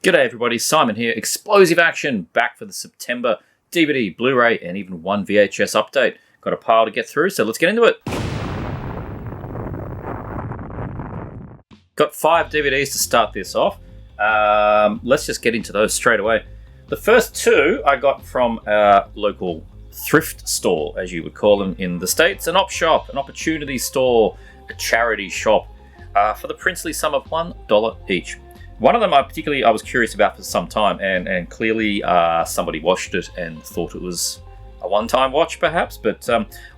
G'day everybody, Simon here. Explosive action back for the September DVD, Blu-ray and even one VHS update. Got a pile to get through, so let's get into it. Got 5 DVDs to start this off. Let's just get into those straight away. The first 2 I got from a local thrift store, as you would call them in the States. An op shop, an opportunity store, a charity shop for the princely sum of $1 each. One of them I was curious about for some time, and clearly somebody watched it and thought it was a one-time watch perhaps, but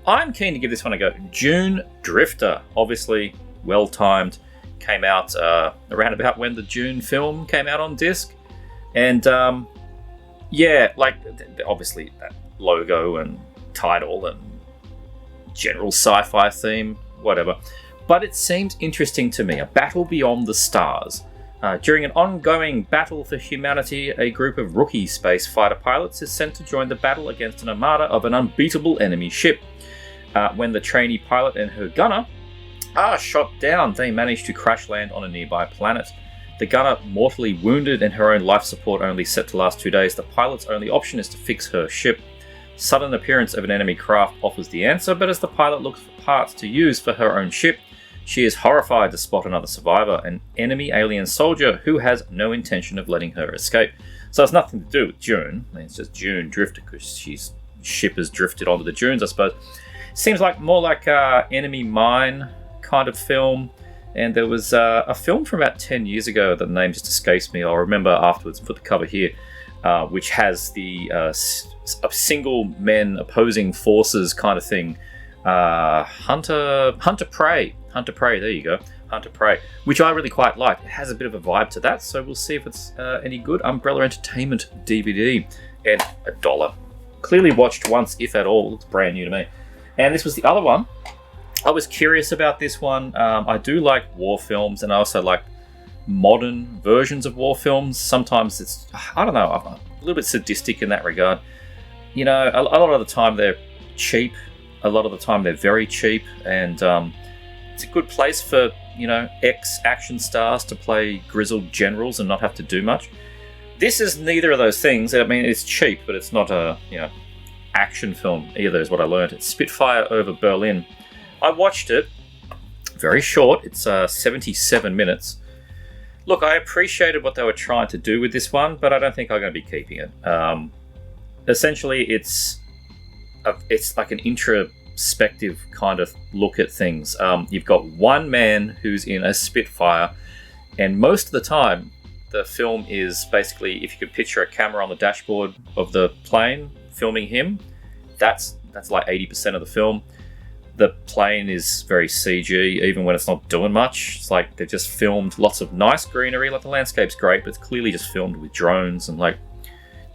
I'm keen to give this one a go. Dune Drifter, obviously well-timed, came out around about when the Dune film came out on disc, and yeah, like obviously that logo and title and general sci-fi theme, whatever, but it seemed interesting to me. A battle beyond the stars. During an ongoing battle for humanity, a group of rookie space fighter pilots is sent to join the battle against an armada of an unbeatable enemy ship. When the trainee pilot and her gunner are shot down, they manage to crash land on a nearby planet. The gunner mortally wounded and her own life support only set to last 2 days, the pilot's only option is to fix her ship. Sudden appearance of an enemy craft offers the answer, but as the pilot looks for parts to use for her own ship, she is horrified to spot another survivor, an enemy alien soldier who has no intention of letting her escape. So it's nothing to do with Dune. It's just Dune Drifter because she's ship has drifted onto the dunes, I suppose. Seems like more like Enemy Mine kind of film. And there was a film from about 10 years ago, the name just escapes me. I'll remember afterwards and put the cover here, which has the single men opposing forces kind of thing. Hunter Prey, there you go. Hunter Prey, which I really quite like. It has a bit of a vibe to that, so we'll see if it's any good. Umbrella Entertainment DVD, and $1. Clearly watched once, if at all. It's brand new to me. And this was the other one. I was curious about this one. I do like war films, and I also like modern versions of war films. Sometimes it's, I don't know, I'm a little bit sadistic in that regard. You know, a lot of the time they're cheap. A lot of the time they're very cheap, and it's a good place for, you know, ex-action stars to play grizzled generals and not have to do much. This is neither of those things. I mean, it's cheap, but it's not a, you know, action film either, is what I learned. It's Spitfire over Berlin. I watched it. Very short. It's 77 minutes. Look, I appreciated what they were trying to do with this one, but I don't think I'm going to be keeping it. Essentially, it's like an introspective kind of look at things. You've got one man who's in a Spitfire, and most of the time the film is basically, if you could picture a camera on the dashboard of the plane filming him, that's like 80% of the film. The plane is very CG, even when it's not doing much. It's like they've just filmed lots of nice greenery, like the landscape's great, but it's clearly just filmed with drones, and like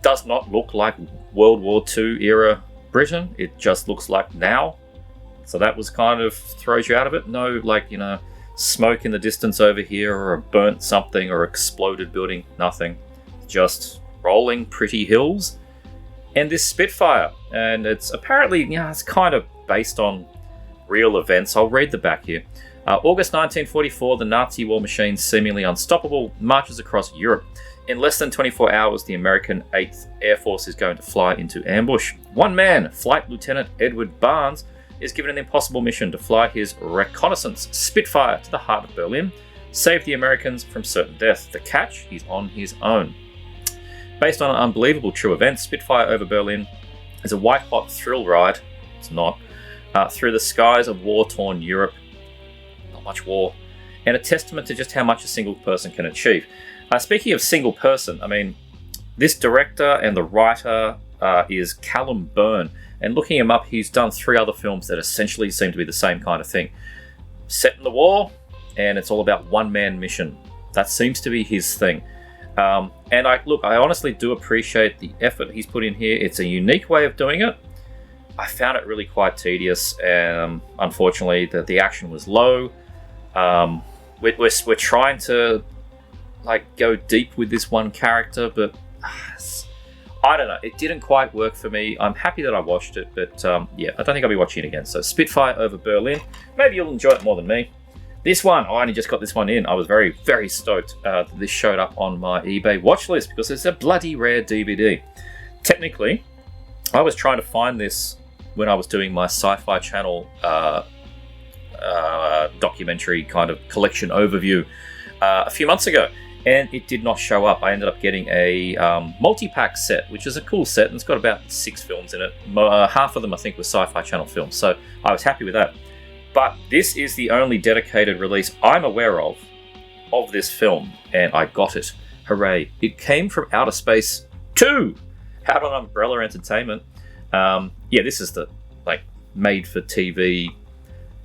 does not look like World War II era Britain. It just looks like now. So that was kind of throws you out of it. No, like, you know, smoke in the distance over here, or a burnt something, or exploded building. Nothing. Just rolling pretty hills and this Spitfire. And it's apparently, you know, it's kind of based on real events. I'll read the back here. August 1944, the Nazi war machine, seemingly unstoppable, marches across Europe. In less than 24 hours, the American 8th Air Force is going to fly into ambush. One man, Flight Lieutenant Edward Barnes, is given an impossible mission to fly his reconnaissance Spitfire to the heart of Berlin, save the Americans from certain death. The catch, he's on his own. Based on unbelievable true events, Spitfire over Berlin is a white-hot thrill ride, it's not, through the skies of war-torn Europe. Not much war. And a testament to just how much a single person can achieve. Speaking of single person, I mean, this director and the writer is Callum Byrne. And looking him up, he's done 3 other films that essentially seem to be the same kind of thing. Set in the war, and it's all about one-man mission. That seems to be his thing. And I honestly do appreciate the effort he's put in here. It's a unique way of doing it. I found it really quite tedious. Unfortunately, the action was low. We're trying to like go deep with this one character, but I don't know, it didn't quite work for me. I'm happy that I watched it, but yeah, I don't think I'll be watching it again. So Spitfire over Berlin. Maybe you'll enjoy it more than me. This one, I only just got this one in. I was very, very stoked that this showed up on my eBay watch list because it's a bloody rare DVD. Technically, I was trying to find this when I was doing my Sci-Fi channel documentary kind of collection overview a few months ago, and it did not show up. I ended up getting a multi-pack set, which is a cool set, and it's got about 6 films in it. Half of them, I think, were Sci-Fi channel films, so I was happy with that. But this is the only dedicated release I'm aware of this film, and I got it. Hooray. It came from Outer Space 2, out on Umbrella Entertainment. This is the made for TV.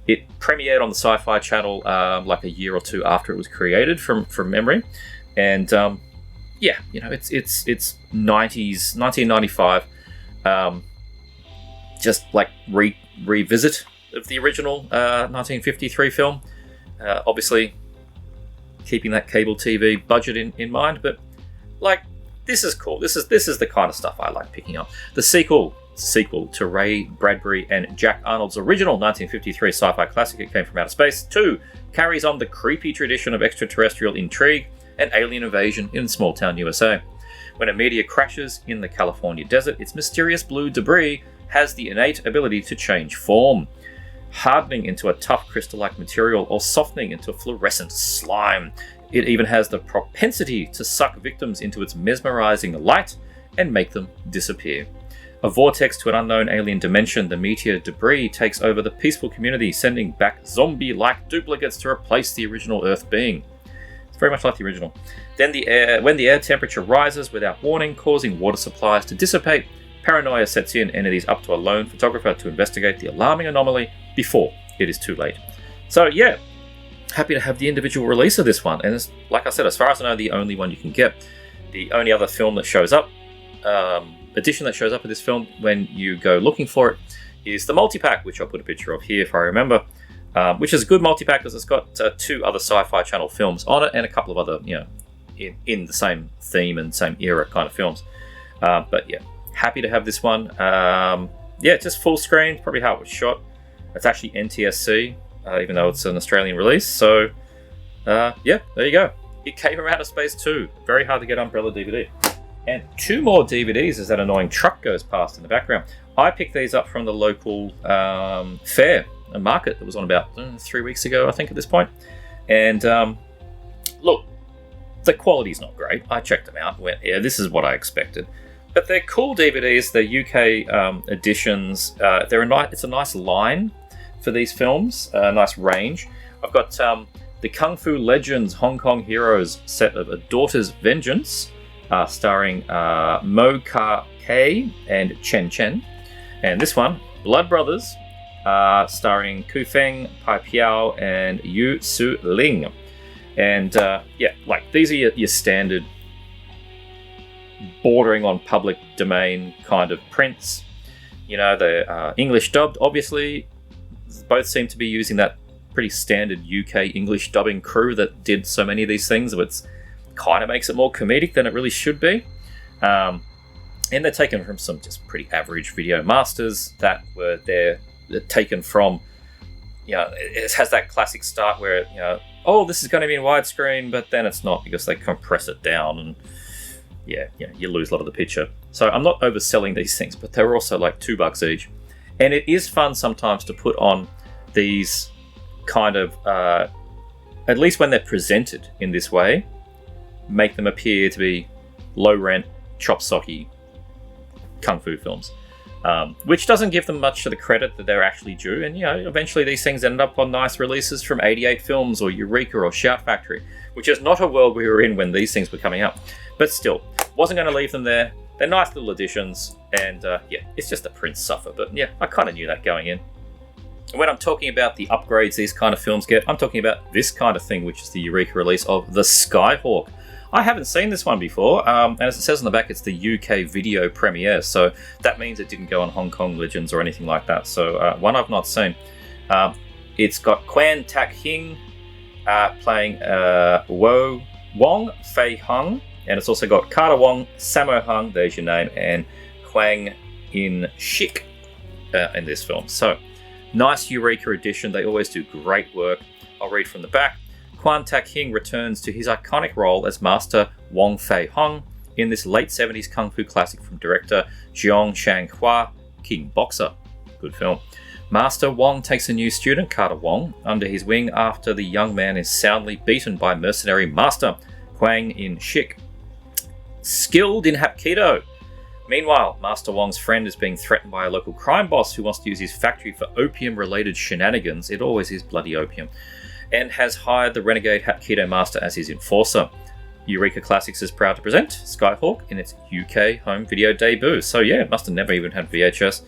It premiered on the Sci-Fi channel like a year or two after it was created from memory. And it's 90s, 1995. Just like revisit of the original 1953 film. Obviously, keeping that cable TV budget in mind, but this is cool. This is the kind of stuff I like picking up. The sequel to Ray Bradbury and Jack Arnold's original 1953 sci-fi classic, It Came From Outer Space 2, carries on the creepy tradition of extraterrestrial intrigue and alien invasion in small-town USA. When a meteor crashes in the California desert, its mysterious blue debris has the innate ability to change form, hardening into a tough crystal-like material or softening into a fluorescent slime. It even has the propensity to suck victims into its mesmerizing light and make them disappear. A vortex to an unknown alien dimension, the meteor debris takes over the peaceful community, sending back zombie-like duplicates to replace the original Earth being. It's very much like the original. Then when the air temperature rises without warning, causing water supplies to dissipate, paranoia sets in, and it is up to a lone photographer to investigate the alarming anomaly before it is too late. So yeah, happy to have the individual release of this one, and it's, like I said, as far as I know, the only one you can get. The only other film that shows up, edition that shows up in this film when you go looking for it, is the multi-pack, which I'll put a picture of here if I remember, which is a good multi-pack because it's got 2 other Sci-Fi channel films on it and a couple of other, in the same theme and same era kind of films. But yeah, happy to have this one. Just full screen, probably how it was shot. It's actually NTSC, even though it's an Australian release. So, there you go. It Came From Outer Space 2. Very hard to get Umbrella DVD. And 2 more DVDs as that annoying truck goes past in the background. I picked these up from the local fair, a market that was on about 3 weeks ago, I think, at this point. And look, the quality's not great. I checked them out and went, yeah, this is what I expected. But they're cool DVDs. They're UK editions. It's a nice line for these films, a nice range. I've got the Kung Fu Legends Hong Kong Heroes set of A Daughter's Vengeance, starring Mo Ka-kei and Chen Chen. And this one, Blood Brothers, starring Ku Feng, Pai Piao, and Yu Su Ling. And these are your standard bordering on public domain kind of prints. They're English dubbed, obviously. Both seem to be using that pretty standard UK English dubbing crew that did so many of these things, which kind of makes it more comedic than it really should be. And they're taken from some just pretty average video masters that were there, taken from, it has that classic start where, this is going to be in widescreen, but then it's not because they compress it down and you lose a lot of the picture. So I'm not overselling these things, but they're also like $2 each. And it is fun sometimes to put on these kind of, at least when they're presented in this way, make them appear to be low rent, chop socky kung fu films, which doesn't give them much of the credit that they're actually due. And eventually these things end up on nice releases from 88 Films or Eureka or Shout Factory, which is not a world we were in when these things were coming up. But still, wasn't going to leave them there. They're nice little additions, and it's just the prints suffer. But I kind of knew that going in. And when I'm talking about the upgrades these kind of films get, I'm talking about this kind of thing, which is the Eureka release of The Skyhawk. I haven't seen this one before, and as it says on the back, it's the UK video premiere, so that means it didn't go on Hong Kong Legends or anything like that. So one I've not seen. It's got Quan Tak Hing playing Wo Wong Fei Hung, and it's also got Carter Wong, Sammo Hung, there's your name, and Huang In Shik in this film. So, nice Eureka edition. They always do great work. I'll read from the back. Quan Tak-hing returns to his iconic role as Master Wong Fei-hung in this late 70s kung fu classic from director Jiang Shanghua, King Boxer. Good film. Master Wong takes a new student, Carter Wong, under his wing after the young man is soundly beaten by mercenary Master Huang In-shik, skilled in Hapkido. Meanwhile, Master Wong's friend is being threatened by a local crime boss who wants to use his factory for opium-related shenanigans. It always is bloody opium. And has hired the renegade Hapkido Master as his enforcer. Eureka Classics is proud to present Skyhawk in its UK home video debut. So yeah, it must have never even had VHS.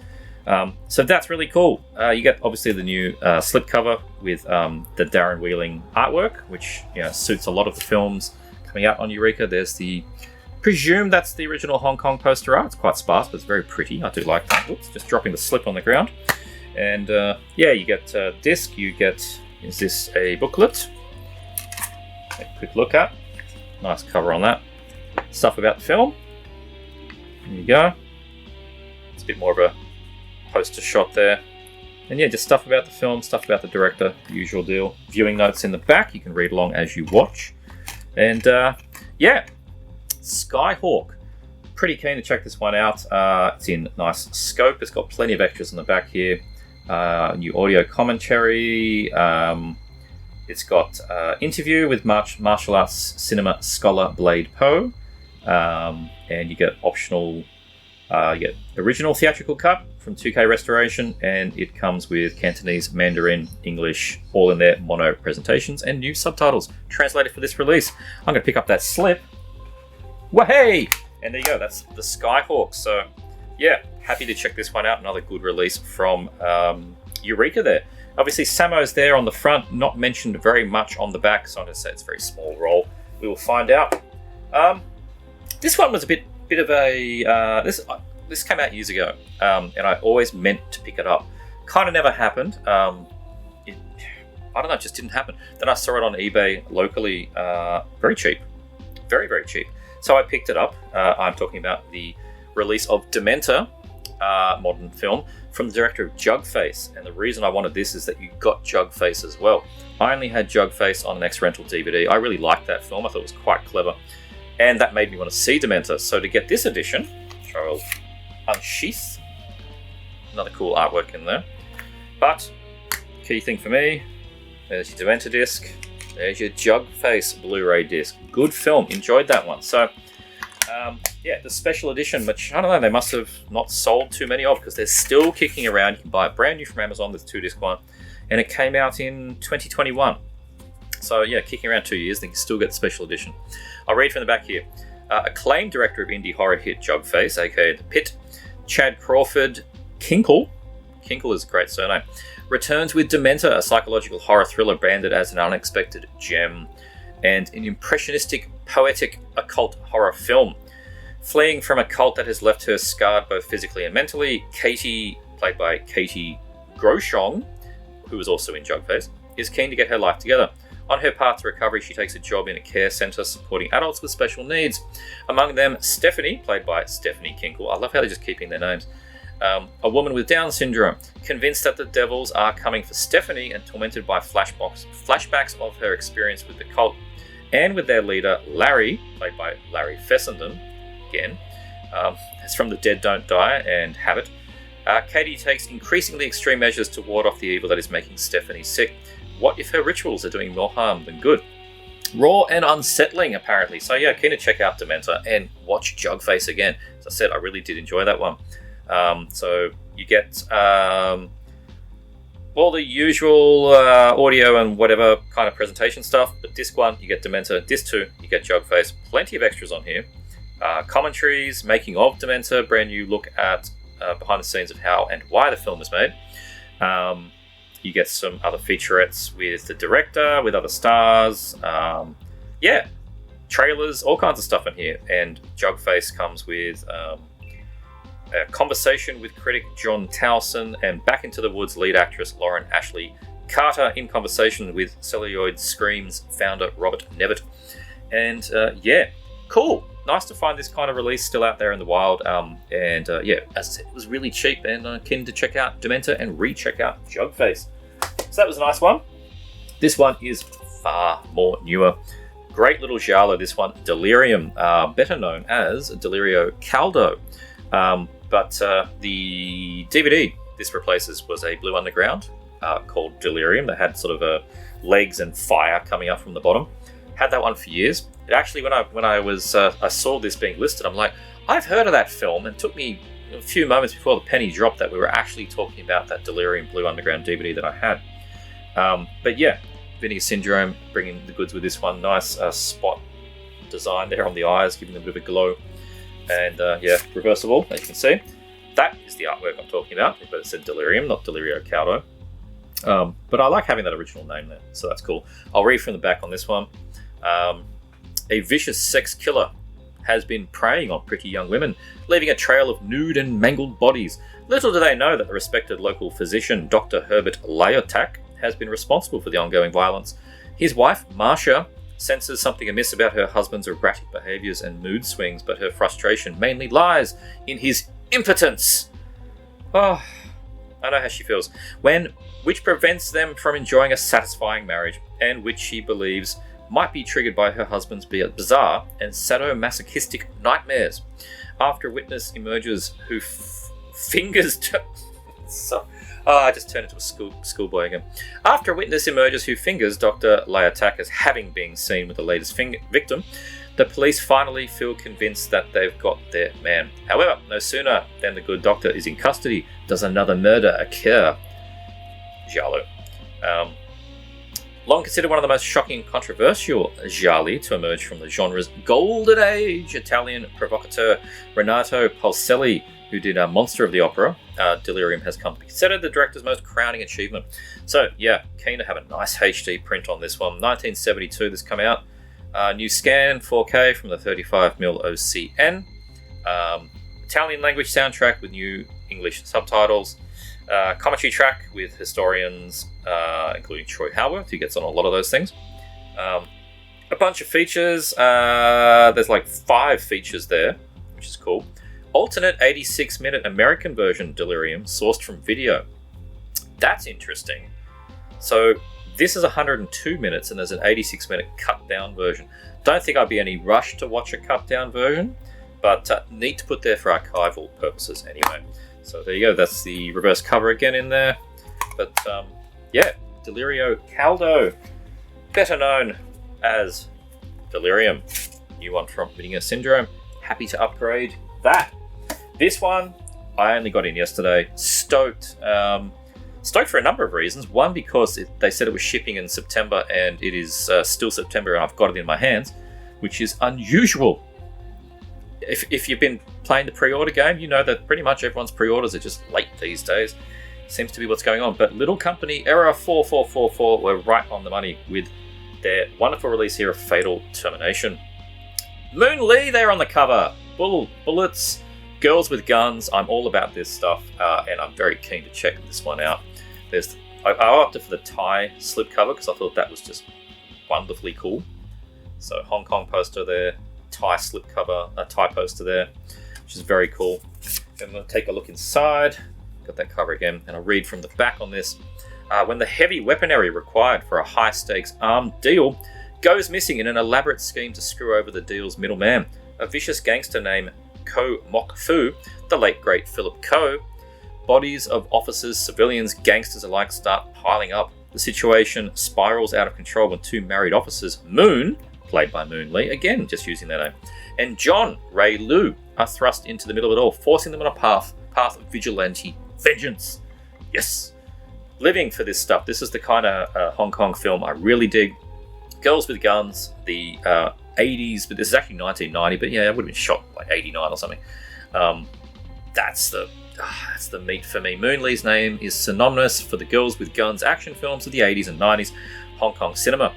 So that's really cool. You get obviously the new slipcover with the Darren Wheeling artwork, which suits a lot of the films coming out on Eureka. There's presume that's the original Hong Kong poster art. It's quite sparse, but it's very pretty. I do like that. Oops, just dropping the slip on the ground. And yeah, you get a disc. You get, is this a booklet? Take a quick look at. Nice cover on that. Stuff about the film. There you go. It's a bit more of a poster shot there. And yeah, just stuff about the film, stuff about the director, usual deal. Viewing notes in the back. You can read along as you watch. And yeah, Skyhawk. Pretty keen to check this one out. It's in nice scope. It's got plenty of extras in the back here. New audio commentary. It's got interview with martial arts cinema scholar Blade Poe. And you get optional, you get original theatrical cut from 2K restoration, and it comes with Cantonese, Mandarin, English, all in there, mono presentations, and new subtitles translated for this release. I'm going to pick up that slip. Wahey! And there you go, that's the Skyhawk. So yeah, happy to check this one out. Another good release from Eureka there. Obviously, Samo's there on the front, not mentioned very much on the back, so I'm going to say it's a very small role. We will find out. This one was a bit of a... This came out years ago, and I always meant to pick it up. Kind of never happened. I don't know, it just didn't happen. Then I saw it on eBay locally, very cheap. Very, very cheap. So I picked it up. I'm talking about the release of Dementor, modern film, from the director of Jugface. And the reason I wanted this is that you got Jugface as well. I only had Jugface on an X-Rental DVD. I really liked that film. I thought it was quite clever. And that made me want to see Dementor. So to get this edition, which I will unsheath, another cool artwork in there. But key thing for me, there's your Dementor disc. There's your Jugface Blu-ray disc. Good film. Enjoyed that one. So, yeah, the special edition, which, I don't know, they must have not sold too many of because they're still kicking around. You can buy it brand new from Amazon. There's 2-disc one. And it came out in 2021. So, yeah, kicking around 2 years. They can still get the special edition. I'll read from the back here. Acclaimed director of indie horror hit Jugface, aka The Pit, Chad Crawford Kinkle is a great surname, returns with Dementor, a psychological horror thriller branded as an unexpected gem and an impressionistic, poetic, occult horror film. Fleeing from a cult that has left her scarred both physically and mentally, Katie, played by Katie Groshong, who was also in Jugface, is keen to get her life together. On her path to recovery, she takes a job in a care centre supporting adults with special needs. Among them, Stephanie, played by Stephanie Kinkle. I love how they're just keeping their names. A woman with Down syndrome, convinced that the devils are coming for Stephanie and tormented by flashbacks of her experience with the cult. And with their leader, Larry, played by Larry Fessenden, again, it's from The Dead Don't Die and Habit. Katie takes increasingly extreme measures to ward off the evil that is making Stephanie sick. What if her rituals are doing more harm than good? Raw and unsettling, apparently. So yeah, keen to check out Dementor and watch Jugface again. As I said, I really did enjoy that one. So you get all the usual audio and whatever kind of presentation stuff, but disc 1, you get Dementor. Disc 2, you get Jugface. Plenty of extras on here. Commentaries, making of Dementor, brand new look at behind the scenes of how and why the film was made. You get some other featurettes with the director, with other stars. Yeah, trailers, all kinds of stuff in here. And Jugface comes with a conversation with critic John Towson and Back into the Woods lead actress Lauren Ashley Carter in conversation with Celluloid Screams founder Robert Nevitt. And yeah, cool. Nice to find this kind of release still out there in the wild. And yeah, as I said, it was really cheap, and keen to check out Dementor and recheck out Jugface. So that was a nice one. This one is far more newer. Great little giallo, this one, Delirium, better known as Delirio Caldo. But the DVD this replaces was a Blue Underground called Delirium that had sort of legs and fire coming up from the bottom. Had that one for years. It actually, when I saw this being listed, I'm like, I've heard of that film, and it took me a few moments before the penny dropped that we were actually talking about that Delirium Blue Underground DVD that I had. But yeah, Vinegar Syndrome bringing the goods with this one. Nice spot design there on the eyes, giving them a bit of a glow. And yeah, reversible, as you can see. That is the artwork I'm talking about, but it said Delirium, not Delirio Caldo. But I like having that original name there, so that's cool. I'll read from the back on this one. A vicious sex killer has been preying on pretty young women, leaving a trail of nude and mangled bodies. Little do they know that the respected local physician, Dr. Herbert Lyotak, has been responsible for the ongoing violence. His wife, Marcia, senses something amiss about her husband's erratic behaviours and mood swings, but her frustration mainly lies in his impotence. Oh, I know how she feels. Which prevents them from enjoying a satisfying marriage, and which she believes might be triggered by her husband's bizarre and sadomasochistic nightmares. After a witness emerges who fingers... I just turned into a schoolboy again. After a witness emerges who fingers Dr. Lyotak as having been seen with the latest victim, the police finally feel convinced that they've got their man. However, no sooner than the good doctor is in custody does another murder occur. Giallo. Long considered one of the most shocking and controversial gialli to emerge from the genre's golden age, Italian provocateur Renato Polselli, who did Monster of the Opera, Delirium has come to be considered the director's most crowning achievement. So yeah, keen to have a nice HD print on this one. 1972 this come out. New scan, 4K from the 35mm OCN. Italian language soundtrack with new English subtitles. Commentary track with historians, including Troy Howarth, who gets on a lot of those things. A bunch of features. There's like 5 features there, which is cool. Alternate 86-minute American version Delirium, sourced from video. That's interesting. So this is 102 minutes, and there's an 86-minute cut-down version. Don't think I'd be any rush to watch a cut-down version, but neat to put there for archival purposes anyway. So there you go, that's the reverse cover again in there. But yeah, Delirio Caldo, better known as Delirium. New one from Vinegar Syndrome. Happy to upgrade that. This one, I only got in yesterday. Stoked. Stoked for a number of reasons. One, because they said it was shipping in September, and it is still September, and I've got it in my hands, which is unusual. If you've been playing the pre-order game, you know that pretty much everyone's pre-orders are just late these days. Seems to be what's going on. But little company Error 4444 were right on the money with their wonderful release here of Fatal Termination. Moon Lee there on the cover. Bullets, girls with guns. I'm all about this stuff, and I'm very keen to check this one out. I opted for the Thai slipcover because I thought that was just wonderfully cool. So Hong Kong poster there. Thai slipcover, a Thai poster there, which is very cool. And we'll take a look inside. Got that cover again, and I'll read from the back on this. When the heavy weaponry required for a high-stakes armed deal goes missing in an elaborate scheme to screw over the deal's middleman, a vicious gangster named Ko Mok Fu, the late great Philip Ko, bodies of officers, civilians, gangsters alike start piling up. The situation spirals out of control when 2 married officers, Moon, played by Moon Lee, again just using that name, and John Ray Liu are thrust into the middle of it all, forcing them on a path of vigilante vengeance. Yes, living for this stuff. This is the kind of Hong Kong film I really dig. Girls with guns, the 80s, but this is actually 1990, but yeah, it would have been shot like 89 or something. That's the meat for me. Moon Lee's name is synonymous for the girls with guns action films of the 80s and 90s Hong Kong cinema.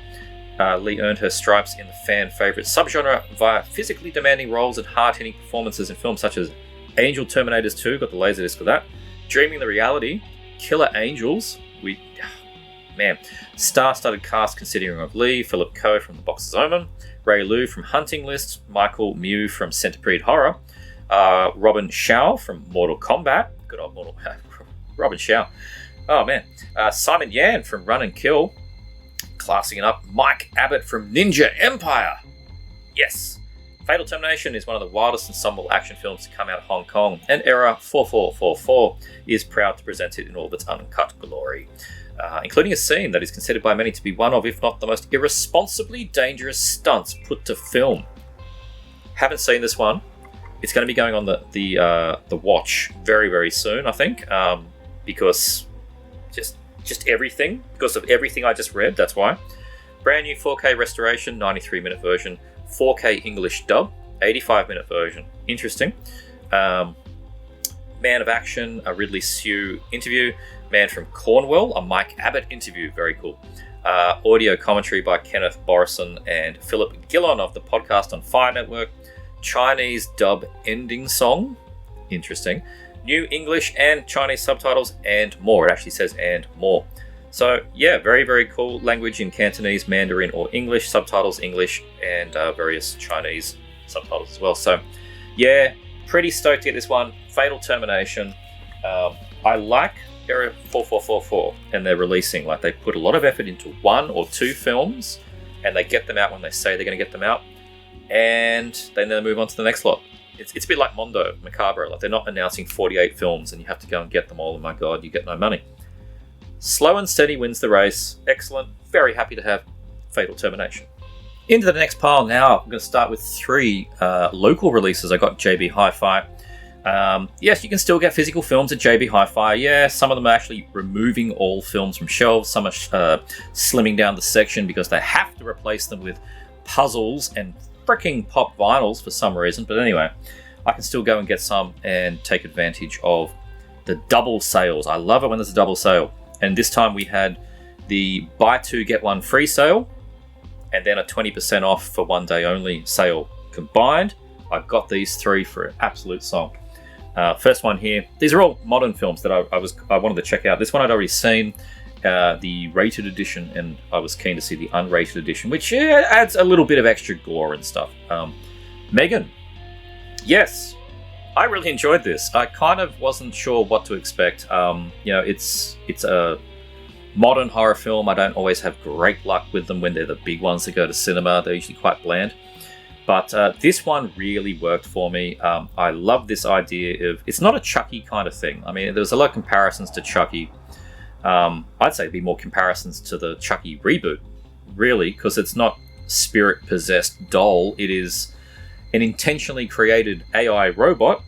Lee earned her stripes in the fan-favourite subgenre via physically demanding roles and hard-hitting performances in films such as Angel Terminators 2, got the laserdisc of that, Dreaming the Reality, Killer Angels, star-studded cast considering of Lee, Philip Ko from The Boxer's Omen, Ray Liu from Hunting List, Michael Mew from Centipede Horror, Robin Shao from Mortal Kombat, good old Robin Shao, oh man, Simon Yan from Run and Kill, Classing it up, Mike Abbott from Ninja Empire. Yes. Fatal Termination is one of the wildest ensemble action films to come out of Hong Kong, and Era 4444 is proud to present it in all of its uncut glory, including a scene that is considered by many to be one of, if not the most irresponsibly dangerous stunts put to film. Haven't seen this one. It's going to be going on the watch very, very soon, I think, because just everything, because of everything I just read, that's why. Brand new 4K restoration, 93-minute version, 4K English dub, 85-minute version. Interesting. Man of Action, a Ridley Sue interview. Man from Cornwall, a Mike Abbott interview. Very cool. Audio commentary by Kenneth Borison and Philip Gillon of the Podcast on Fire Network. Chinese dub ending song. Interesting. New English and Chinese subtitles and more. It actually says and more. So yeah, very, very cool language in Cantonese, Mandarin or English, subtitles English, and various Chinese subtitles as well. So yeah, pretty stoked to get this one. Fatal Termination. I like Area 4444 and they're releasing, like they put a lot of effort into 1 or 2 films and they get them out when they say they're going to get them out and then they move on to the next lot. It's a bit like Mondo Macabro, like they're not announcing 48 films and you have to go and get them all. Oh my god, you get no money. Slow and steady wins the race. Excellent. Very happy to have Fatal Termination. Into the next pile now. I'm going to start with 3 local releases. I got JB Hi-Fi. Yes, you can still get physical films at JB Hi-Fi. Yeah, some of them are actually removing all films from shelves. Some are slimming down the section because they have to replace them with puzzles and freaking pop vinyls for some reason. But anyway, I can still go and get some and take advantage of the double sales. I love it when there's a double sale. And this time we had the buy 2 get 1 free sale and then a 20% off for 1 day only sale combined. I got these 3 for an absolute song. First one here. These are all modern films that I wanted to check out. This one I'd already seen, the rated edition, and I was keen to see the unrated edition, which adds a little bit of extra gore and stuff. Megan. Yes. I really enjoyed this. I kind of wasn't sure what to expect. It's a modern horror film. I don't always have great luck with them when they're the big ones that go to cinema. They're usually quite bland. But this one really worked for me. I love this idea of... It's not a Chucky kind of thing. I mean, there's a lot of comparisons to Chucky. I'd say it'd be more comparisons to the Chucky reboot, really, because it's not spirit-possessed doll. It is an intentionally created AI robot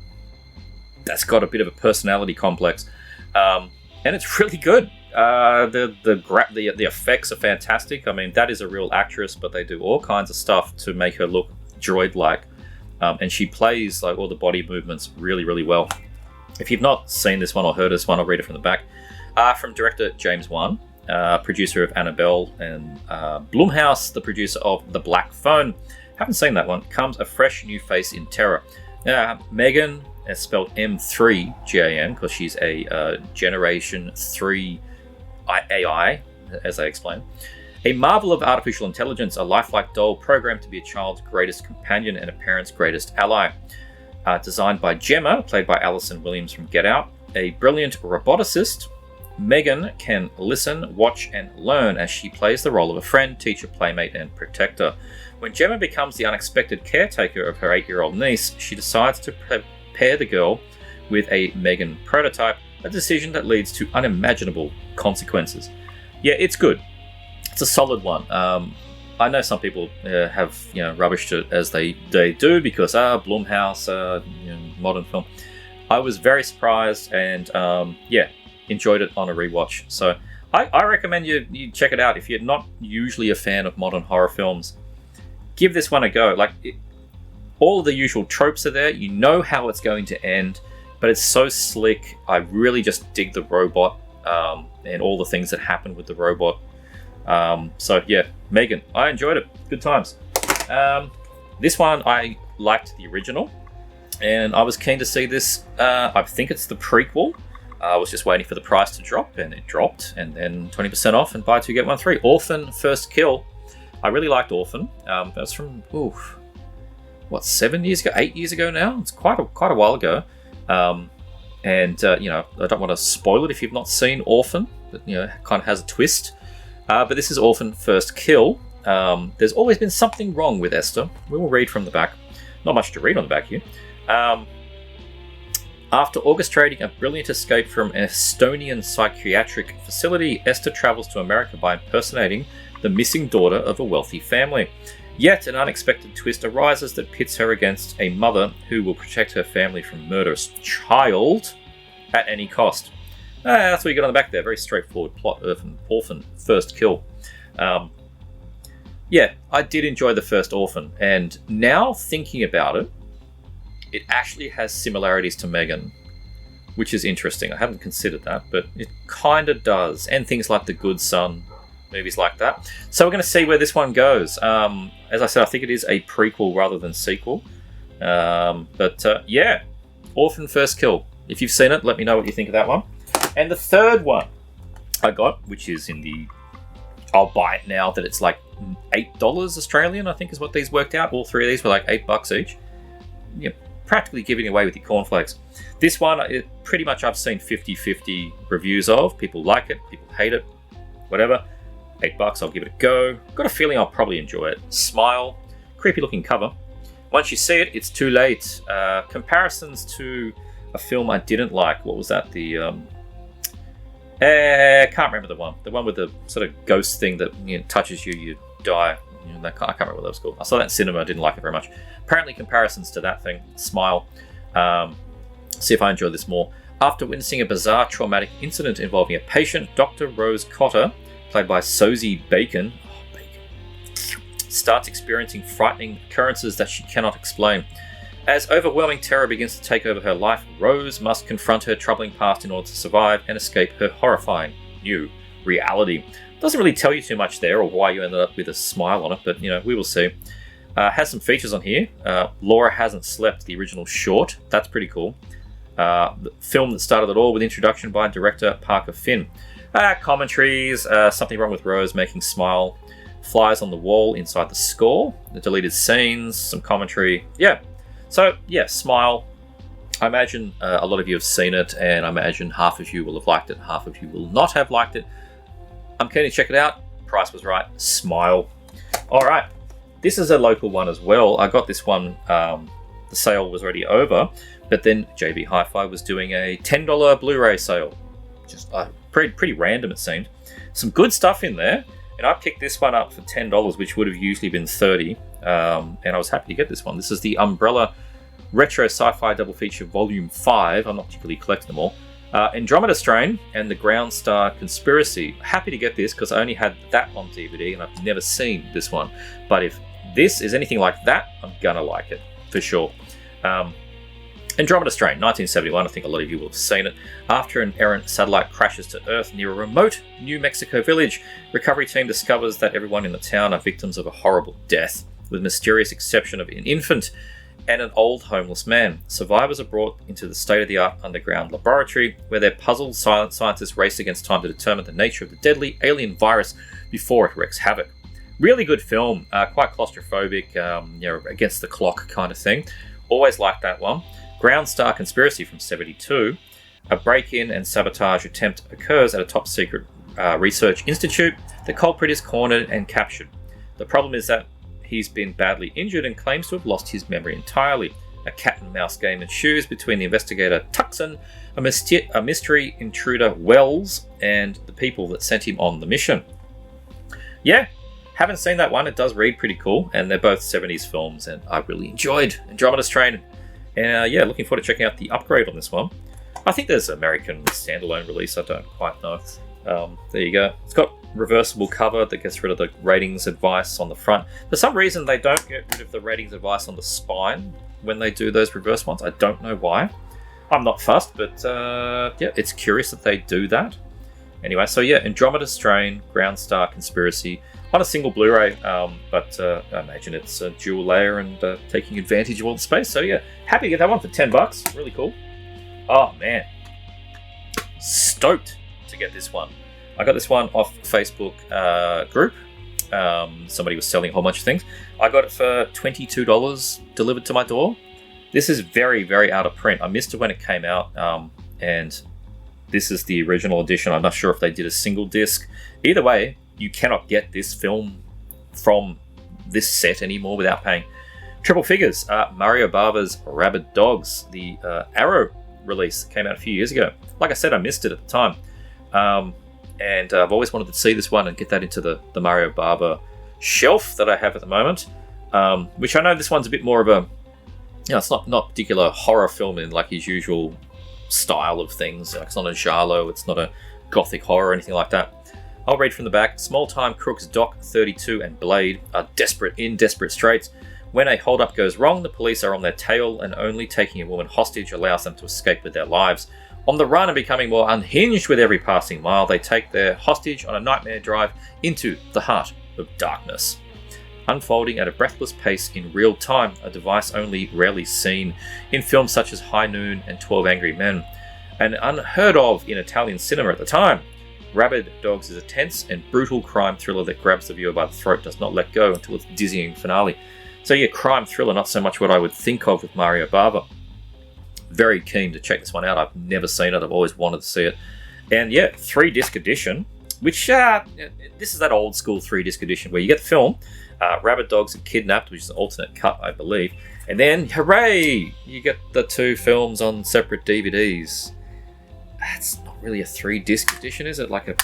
that's got a bit of a personality complex, and it's really good. The effects are fantastic. I mean, that is a real actress, but they do all kinds of stuff to make her look droid-like, and she plays like all the body movements really, really well. If you've not seen this one or heard this one, I'll read it from the back. From director James Wan, producer of Annabelle, and Blumhouse, the producer of The Black Phone. Haven't seen that one. Comes a fresh new face in terror. Megan, is spelled M3GAN because she's a Generation 3 AI, as I explained. A marvel of artificial intelligence, a lifelike doll programmed to be a child's greatest companion and a parent's greatest ally. Designed by Gemma, played by Alison Williams from Get Out, a brilliant roboticist, Megan can listen, watch, and learn as she plays the role of a friend, teacher, playmate, and protector. When Gemma becomes the unexpected caretaker of her 8-year-old niece, she decides to pair the girl with a Megan prototype, a decision that leads to unimaginable consequences. Yeah, it's good. It's a solid one. I know some people have rubbished it as they do because Blumhouse, modern film. I was very surprised and enjoyed it on a rewatch. So I recommend you check it out if you're not usually a fan of modern horror films. Give this one a go. All of the usual tropes are there. You know how it's going to end, but it's so slick. I really just dig the robot and all the things that happen with the robot. Megan, I enjoyed it. Good times. This one, I liked the original, and I was keen to see this. I think it's the prequel. I was just waiting for the price to drop, and it dropped, and then 20% off, and buy 2 get 1 free. Orphan First Kill. I really liked Orphan. That was from 7 years ago, 8 years ago now. It's quite a while ago. I don't want to spoil it if you've not seen Orphan. It kind of has a twist. But this is Orphan First Kill. There's always been something wrong with Esther. We will read from the back. Not much to read on the back here. After orchestrating a brilliant escape from an Estonian psychiatric facility, Esther travels to America by impersonating the missing daughter of a wealthy family. Yet an unexpected twist arises that pits her against a mother who will protect her family from a murderous child at any cost. That's what you got on the back there. Very straightforward plot. Orphan First Kill. Yeah, I did enjoy the first Orphan, and now thinking about it, it actually has similarities to Megan, which is interesting. I haven't considered that, but it kind of does. And things like The Good Son, movies like that. So we're going to see where this one goes. As I said, I think it is a prequel rather than sequel. Yeah, Orphan First Kill. If you've seen it, let me know what you think of that one. And the third one I got, which is in the... I'll buy it now that it's like $8 Australian, I think is what these worked out. All three of these were like $8 each. Yeah, practically giving away with your cornflakes. This one, pretty much I've seen 50-50 reviews of. People like it, people hate it, whatever. $8, I'll give it a go. Got a feeling I'll probably enjoy it. Smile, creepy looking cover. Once you see it, it's too late. Comparisons to a film I didn't like. What was that? I can't remember the one. The one with the sort of ghost thing that touches you, you die. I can't remember what that was called. I saw that in cinema, I didn't like it very much. Apparently comparisons to that thing. Smile. See if I enjoy this more. After witnessing a bizarre traumatic incident involving a patient, Dr. Rose Cotter, played by Sosie Bacon, starts experiencing frightening occurrences that she cannot explain. As overwhelming terror begins to take over her life, Rose must confront her troubling past in order to survive and escape her horrifying new reality. Doesn't really tell you too much there or why you ended up with a smile on it, but we will see. Has some features on here. Laura Hasn't Slept, the original short. That's pretty cool. The film that started it all with introduction by director Parker Finn. Commentaries, something wrong with Rose making smile. Flies on the wall inside the score. The deleted scenes, some commentary. Yeah. So, yeah, Smile. I imagine a lot of you have seen it, and I imagine half of you will have liked it, half of you will not have liked it. I'm keen to check it out. Price was right. Smile. All right. This is a local one as well. I got this one. The sale was already over, but then JB Hi-Fi was doing a $10 Blu-ray sale. Just pretty random, it seemed. Some good stuff in there, and I picked this one up for $10, which would have usually been $30. And I was happy to get this one. This is the Umbrella Retro Sci-Fi Double Feature Volume 5. I'm not particularly collecting them all. Andromeda Strain and the Ground Star Conspiracy. Happy to get this because I only had that on DVD and I've never seen this one. But if this is anything like that, I'm gonna like it for sure. Andromeda Strain, 1971. I think a lot of you will have seen it. After an errant satellite crashes to Earth near a remote New Mexico village, recovery team discovers that everyone in the town are victims of a horrible death, with mysterious exception of an infant and an old homeless man. Survivors are brought into the state-of-the-art underground laboratory where their puzzled silent scientists race against time to determine the nature of the deadly alien virus before it wreaks havoc. Really good film, quite claustrophobic, against the clock kind of thing. Always liked that one. Ground Star Conspiracy from 1972. A break-in and sabotage attempt occurs at a top-secret research institute. The culprit is cornered and captured. The problem is that he's been badly injured and claims to have lost his memory entirely. A cat-and-mouse game ensues between the investigator Tucson, a mystery intruder Wells, and the people that sent him on the mission. Yeah, haven't seen that one. It does read pretty cool, and they're both 70s films, and I really enjoyed Andromeda Strain. And looking forward to checking out the upgrade on this one. I think there's an American standalone release. I don't quite know. There you go. It's got reversible cover that gets rid of the ratings advice on the front. For some reason, they don't get rid of the ratings advice on the spine when they do those reverse ones. I don't know why. I'm not fussed, but it's curious that they do that. Anyway, so yeah, Andromeda Strain, Ground Star Conspiracy on a single Blu-ray, but I imagine it's a dual layer and taking advantage of all the space. So yeah, happy to get that one for $10. Really cool. Oh man, stoked to get this one. I got this one off Facebook group. Somebody was selling a whole bunch of things. I got it for $22 delivered to my door. This is very, very out of print. I missed it when it came out, and this is the original edition. I'm not sure if they did a single disc. Either way, you cannot get this film from this set anymore without paying triple figures. Mario Bava's Rabid Dogs, the Arrow release, came out a few years ago. Like I said, I missed it at the time. And I've always wanted to see this one and get that into the Mario Bava shelf that I have at the moment. Which I know this one's a bit more of a, it's not a particular horror film in like his usual style of things. Like, it's not a giallo, it's not a gothic horror or anything like that. I'll read from the back. Small-time crooks Doc, 32, and Blade are in desperate straits. When a hold-up goes wrong, the police are on their tail, and only taking a woman hostage allows them to escape with their lives. On the run and becoming more unhinged with every passing mile, they take their hostage on a nightmare drive into the heart of darkness. Unfolding at a breathless pace in real time, a device only rarely seen in films such as High Noon and 12 Angry Men, and unheard of in Italian cinema at the time. Rabid Dogs is a tense and brutal crime thriller that grabs the viewer by the throat, does not let go until its dizzying finale. So yeah, crime thriller, not so much what I would think of with Mario Bava. Very keen to check this one out. I've never seen it. I've always wanted to see it. And yeah, 3-disc edition, which this is that old school 3-disc edition where you get the film, Rabid Dogs and Kidnapped, which is an alternate cut, I believe. And then, hooray, you get the 2 films on separate DVDs. That's not really a 3-disc edition, is it? Like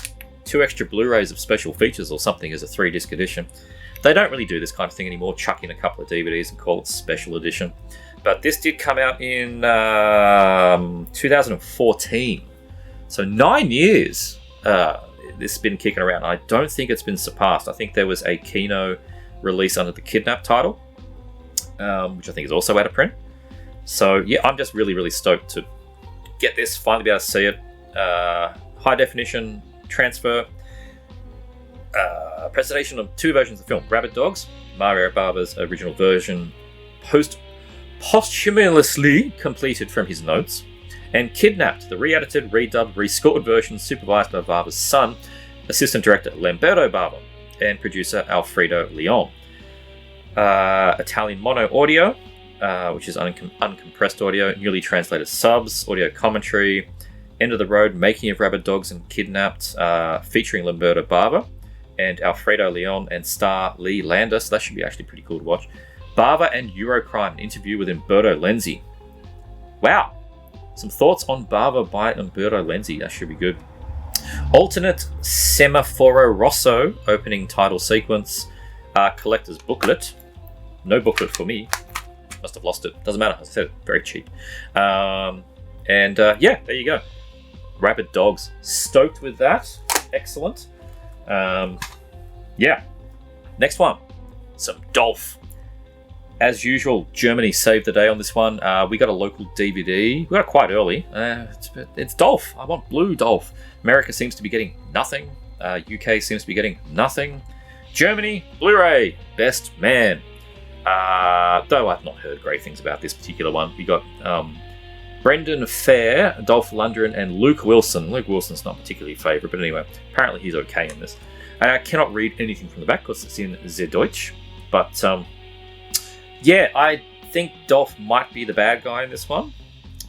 2 extra Blu-rays of special features or something as a 3-disc edition. They don't really do this kind of thing anymore, chuck in a couple of DVDs and call it special edition. But this did come out in 2014. So 9 years this has been kicking around. I don't think it's been surpassed. I think there was a Kino release under the Kidnap title, which I think is also out of print. So yeah, I'm just really, really stoked to get this, finally be able to see it. High definition transfer. Presentation of 2 versions of the film. Rabid Dogs, Mario Bava's original version, posthumously completed from his notes, and Kidnapped, the re-edited, redubbed, rescored version supervised by Bava's son, assistant director Lamberto Bava, and producer Alfredo Leon. Italian mono audio, which is uncompressed audio, newly translated subs, audio commentary, End of the Road, Making of Rabid Dogs and Kidnapped, featuring Lamberto Bava and Alfredo Leon and star Lee Landis. That should be actually pretty cool to watch. Bava and Eurocrime, an interview with Umberto Lenzi. Wow. Some thoughts on Bava by Umberto Lenzi. That should be good. Alternate Semaforo Rosso opening title sequence. Collector's booklet. No booklet for me. Must have lost it. Doesn't matter. As I said, very cheap. Yeah, there you go. Rabid Dogs. Stoked with that. Excellent. Yeah. Next one. Some Dolph. As usual, Germany saved the day on this one. We got a local DVD. We got it quite early. It's Dolph. I want blue Dolph. America seems to be getting nothing. UK seems to be getting nothing. Germany, Blu-ray, Best Man. Though I've not heard great things about this particular one. We got Brendan Fair, Dolph Lundgren, and Luke Wilson. Luke Wilson's not particularly a favourite, but anyway, apparently he's okay in this. I cannot read anything from the back because it's in Deutsch. But yeah, I think Dolph might be the bad guy in this one.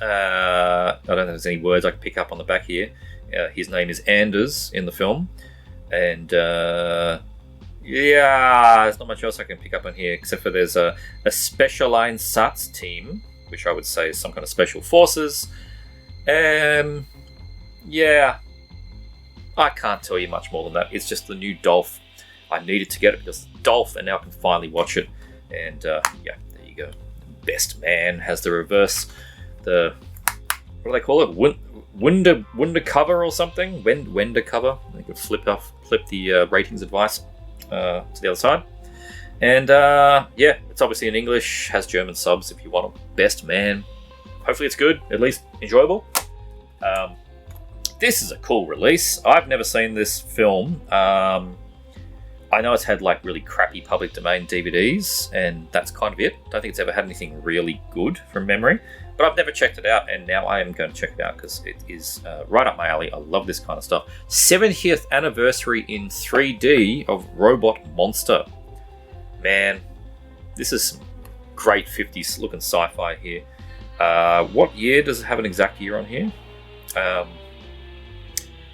I don't think there's any words I can pick up on the back here. His name is Anders in the film. And yeah, there's not much else I can pick up on here, except for there's a Spezialeinsatz team, which I would say is some kind of special forces. Yeah, I can't tell you much more than that. It's just the new Dolph. I needed to get it because it's Dolph, and now I can finally watch it. And yeah, there you go. Best Man has the reverse, what do they call it? Window cover or something? Window cover. They could flip the ratings advice to the other side. And yeah, it's obviously in English, has German subs if you want them. Best Man. Hopefully it's good, at least enjoyable. This is a cool release. I've never seen this film. I know it's had like really crappy public domain DVDs, and that's kind of it. Don't think it's ever had anything really good from memory, but I've never checked it out, and now I am going to check it out because it is right up my alley. I love this kind of stuff. 70th anniversary in 3D of Robot Monster. Man, this is some great 50s looking sci-fi here. What year does it have an exact year on here?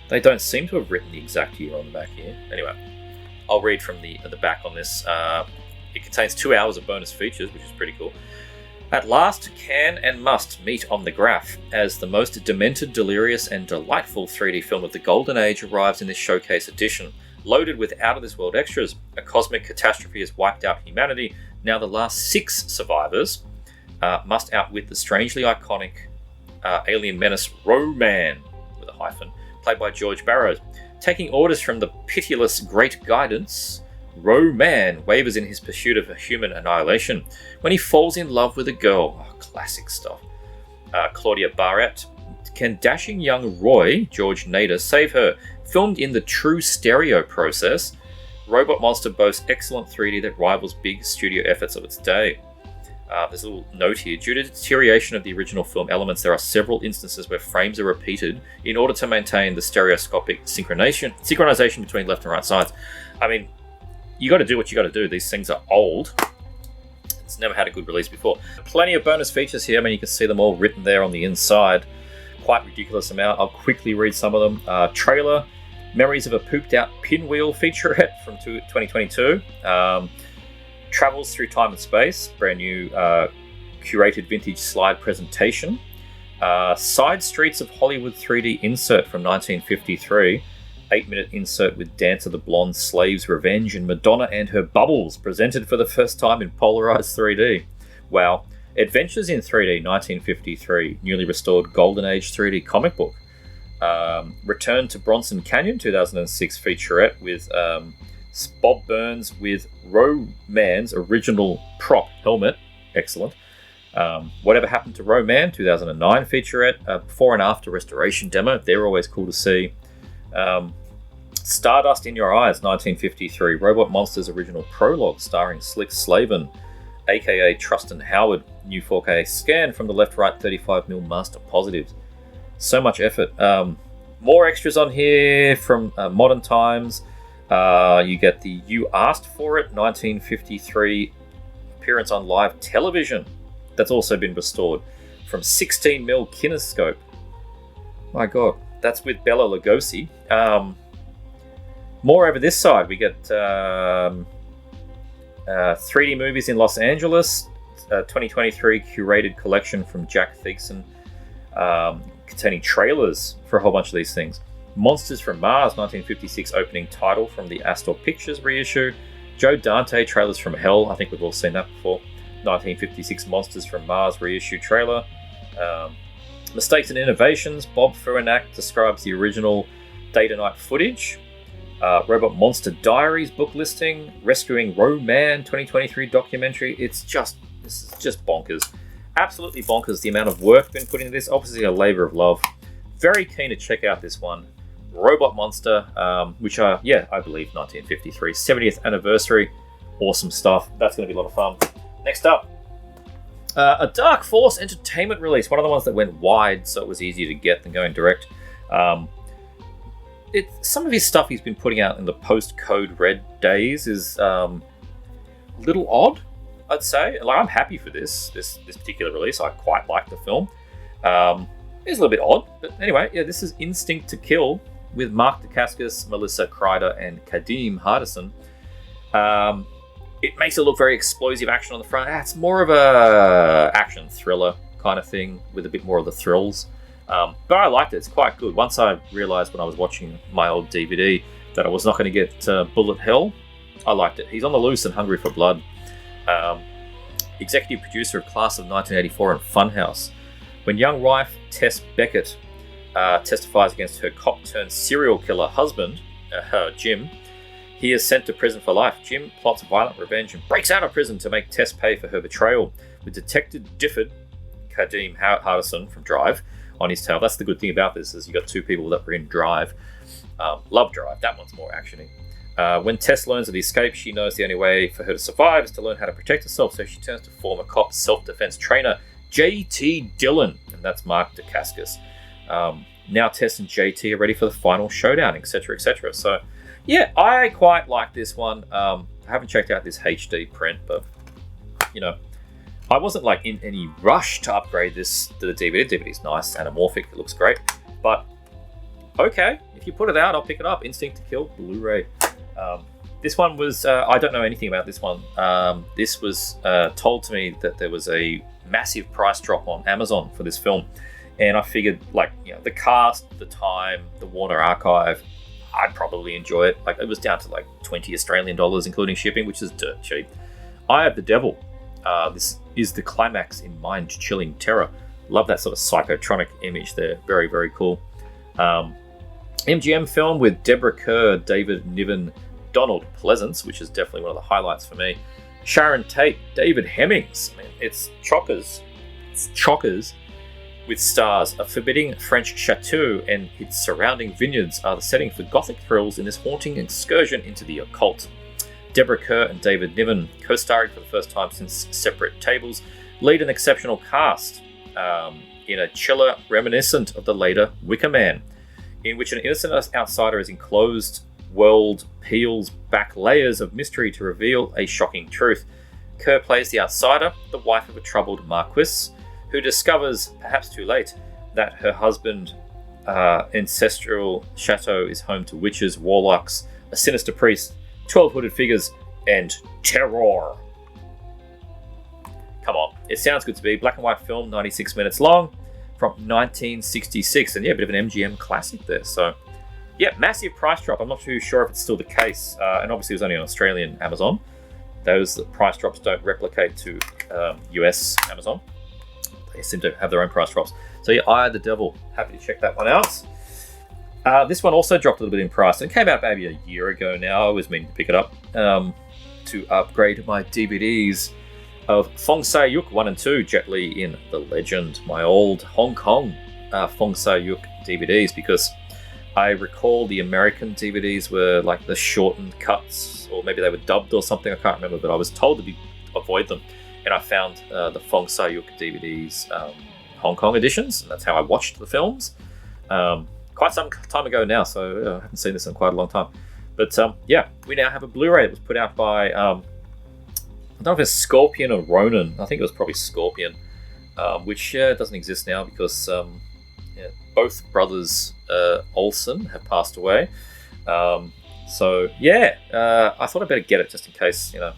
They don't seem to have written the exact year on the back here. Anyway, I'll read from the back on this. It contains 2 hours of bonus features, which is pretty cool. At last, can and must meet on the graph, as the most demented, delirious, and delightful 3D film of the Golden Age arrives in this showcase edition. Loaded with out-of-this-world extras, a cosmic catastrophe has wiped out humanity. Now the last 6 survivors must outwit the strangely iconic alien menace Ro-Man, with a hyphen, played by George Barrows. Taking orders from the pitiless Great Guidance, Ro-Man wavers in his pursuit of human annihilation when he falls in love with a girl. Oh, classic stuff. Claudia Barrett. Can dashing young Roy, George Nader, save her? Filmed in the true stereo process, Robot Monster boasts excellent 3D that rivals big studio efforts of its day. There's a little note here. Due to deterioration of the original film elements, there are several instances where frames are repeated in order to maintain the stereoscopic synchronization between left and right sides. I mean, you got to do what you got to do. These things are old. It's never had a good release before. Plenty of bonus features here. I mean, you can see them all written there on the inside. Quite ridiculous amount. I'll quickly read some of them. Trailer, Memories of a Pooped Out Pinwheel featurette from 2022. Travels Through Time and Space, brand new curated vintage slide presentation. Side Streets of Hollywood 3D insert from 1953. 8-minute insert with Dance of the Blonde Slaves Revenge and Madonna and Her Bubbles, presented for the first time in polarized 3D. Wow. Adventures in 3D, 1953, newly restored Golden Age 3D comic book. Return to Bronson Canyon, 2006 featurette with Bob Burns with Ro-Man's original prop helmet. Excellent. Whatever Happened to Ro-Man, 2009 featurette. Before and after restoration demo. They're always cool to see. Stardust in Your Eyes, 1953. Robot Monsters original prologue starring Slick Slavin, aka Trustin Howard. New 4K scan from the left-right 35mm master positives. So much effort. More extras on here from modern times. You get the You Asked For It 1953 appearance on live television. That's also been restored from 16mm kinescope. My god, that's with Bela Lugosi. More over this side. We get 3D movies in Los Angeles. 2023 curated collection from Jack Thigson, containing trailers for a whole bunch of these things. Monsters from Mars, 1956 opening title from the Astor Pictures reissue. Joe Dante, Trailers from Hell. I think we've all seen that before. 1956 Monsters from Mars reissue trailer. Mistakes and Innovations. Bob Furenak describes the original day to night footage. Robot Monster Diaries book listing. Rescuing Ro-Man 2023 documentary. This is just bonkers. Absolutely bonkers the amount of work been put into this. Obviously a labor of love. Very keen to check out this one. Robot Monster, which I believe 1953, 70th anniversary. Awesome stuff. That's going to be a lot of fun. Next up, a Dark Force Entertainment release. One of the ones that went wide, so it was easier to get than going direct. Some of his stuff he's been putting out in the post-Code Red days is a little odd, I'd say. Like, I'm happy for this particular release. I quite like the film. It's a little bit odd, but anyway, yeah, this is Instinct to Kill with Mark Dacascos, Melissa Kreider, and Kadeem Hardison. It makes it look very explosive action on the front. It's more of a action thriller kind of thing with a bit more of the thrills. But I liked it. It's quite good. Once I realised when I was watching my old DVD that I was not going to get bullet hell, I liked it. He's on the loose and hungry for blood. Executive producer of Class of 1984 and Funhouse. When young wife Tess Beckett testifies against her cop-turned-serial killer husband, Jim, he is sent to prison for life. Jim plots violent revenge and breaks out of prison to make Tess pay for her betrayal, with Detective Difford, Kadeem Hardison from Drive, on his tail. That's the good thing about this, is you got two people that were in Drive. Love Drive. That one's more actiony. When Tess learns of the escape, she knows the only way for her to survive is to learn how to protect herself, so she turns to former cop self-defense trainer JT Dillon, and that's Mark Dacascos. Now Tess and JT are ready for the final showdown, etc., etc. So, yeah, I quite like this one. I haven't checked out this HD print, but, you know, I wasn't like in any rush to upgrade this to the DVD. DVD's nice, anamorphic, it looks great. But, okay, if you put it out, I'll pick it up. Instinct to Kill, Blu-ray. This one was, I don't know anything about this one. This was told to me that there was a massive price drop on Amazon for this film. And I figured, like, you know, the cast, the time, the Warner Archive, I'd probably enjoy it. Like, it was down to like 20 Australian dollars, including shipping, which is dirt cheap. Eye of the Devil. This is the climax in mind-chilling terror. Love that sort of psychotronic image there. Very, very cool. MGM film with Deborah Kerr, David Niven, Donald Pleasance, which is definitely one of the highlights for me. Sharon Tate, David Hemmings. I mean, it's chockers. It's chockers with stars. A forbidding French chateau and its surrounding vineyards are the setting for gothic thrills in this haunting excursion into the occult. Deborah Kerr and David Niven, co-starring for the first time since Separate Tables, lead an exceptional cast in a chiller reminiscent of the later Wicker Man, in which an innocent outsider is enclosed world peels back layers of mystery to reveal a shocking truth. Kerr plays the outsider, the wife of a troubled marquis, who discovers, perhaps too late, that her husband's ancestral chateau is home to witches, warlocks, a sinister priest, 12 hooded figures, and terror. Come on, it sounds good to be. Black and white film, 96 minutes long, from 1966, and yeah, a bit of an MGM classic there. So yeah, massive price drop. I'm not too sure if it's still the case, and obviously it was only on Australian Amazon. Those price drops don't replicate to US Amazon. They seem to have their own price drops. So yeah, Eye of the Devil. Happy to check that one out. This one also dropped a little bit in price. It came out maybe a year ago now. I was meaning to pick it up to upgrade my DVDs of Fong Sai-yuk 1 and 2, Jet Li in The Legend, my old Hong Kong Fong Sai-yuk DVDs, because I recall the American DVDs were like the shortened cuts, or maybe they were dubbed or something, I can't remember, but I was told to avoid them. And I found the Fong Sai-yuk DVDs Hong Kong editions, and that's how I watched the films. Quite some time ago now, so I haven't seen this in quite a long time. But yeah, we now have a Blu-ray that was put out by, I don't know if it's Scorpion or Ronin. I think it was probably Scorpion, which doesn't exist now because both brothers Olsen have passed away. So yeah, I thought I'd better get it just in case, you know,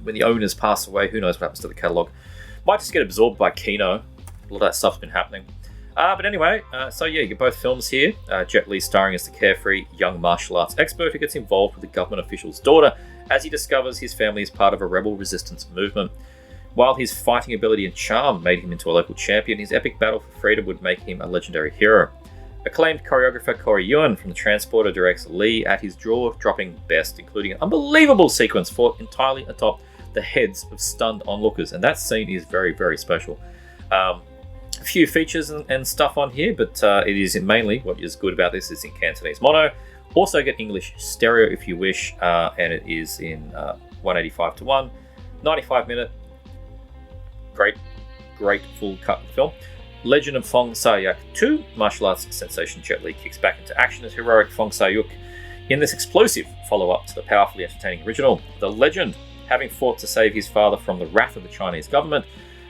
when the owners pass away, who knows what happens to the catalogue. Might just get absorbed by Kino. A lot of that stuff's been happening. But anyway, so yeah, you get both films here. Jet Li starring as the carefree young martial arts expert who gets involved with the government official's daughter as he discovers his family is part of a rebel resistance movement. While his fighting ability and charm made him into a local champion, his epic battle for freedom would make him a legendary hero. Acclaimed choreographer Corey Yuen from The Transporter directs Li at his jaw-dropping best, including an unbelievable sequence fought entirely atop the heads of stunned onlookers, and that scene is very, very special. A few features and stuff on here, but it is mainly, what is good about this is in Cantonese mono. Also get English stereo if you wish, and it is in 185:1, 95-minute, great full cut film. Legend of Fong Sai-yuk 2, martial arts sensation Jet Li kicks back into action as heroic Fong Sai-yuk in this explosive follow-up to the powerfully entertaining original. The legend, having fought to save his father from the wrath of the Chinese government,